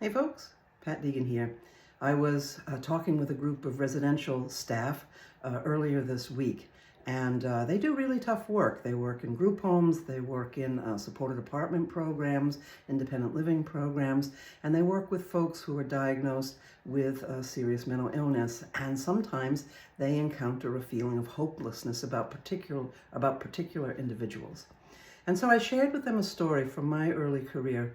Hey folks, Pat Deegan here. I was talking with a group of residential staff earlier this week, and they do really tough work. They work in group homes, they work in supported apartment programs, independent living programs, and they work with folks who are diagnosed with serious mental illness, and sometimes they encounter a feeling of hopelessness about particular individuals. And so I shared with them a story from my early career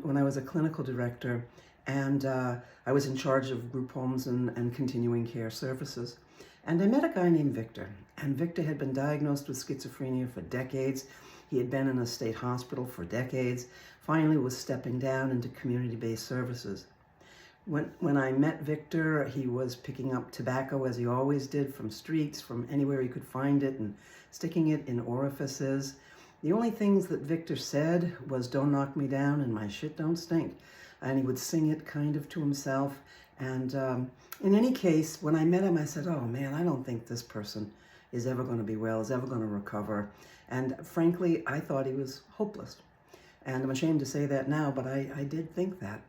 when I was a clinical director, and I was in charge of group homes and continuing care services. And I met a guy named Victor, and Victor had been diagnosed with schizophrenia for decades. He had been in a state hospital for decades, finally was stepping down into community-based services. When I met Victor, he was picking up tobacco, as he always did, from streets, from anywhere he could find it, and sticking it in orifices. The only things that Victor said was, "Don't knock me down and my shit don't stink." And he would sing it kind of to himself. And in any case, when I met him, I said, "Oh man, I don't think this person is ever going to be well, is ever going to recover." And frankly, I thought he was hopeless. And I'm ashamed to say that now, but I did think that.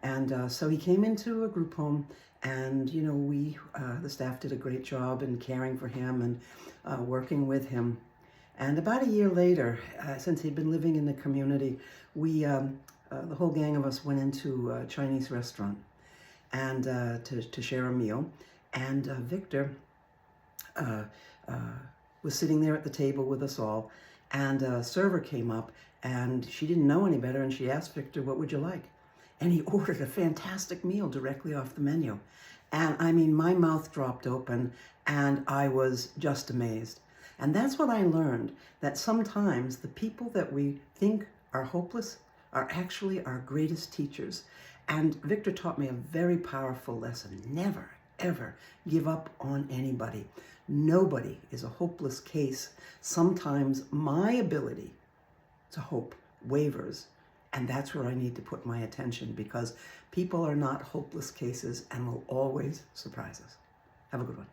And so he came into a group home, and the staff did a great job in caring for him and working with him. And about a year later, since he'd been living in the community, the whole gang of us went into a Chinese restaurant and to share a meal. And Victor was sitting there at the table with us all, and a server came up, and she didn't know any better, and she asked Victor, "What would you like?" And he ordered a fantastic meal directly off the menu. And I mean, my mouth dropped open, and I was just amazed. And that's what I learned, that sometimes the people that we think are hopeless are actually our greatest teachers. And Victor taught me a very powerful lesson. Never, ever give up on anybody. Nobody is a hopeless case. Sometimes my ability to hope wavers, and that's where I need to put my attention, because people are not hopeless cases and will always surprise us. Have a good one.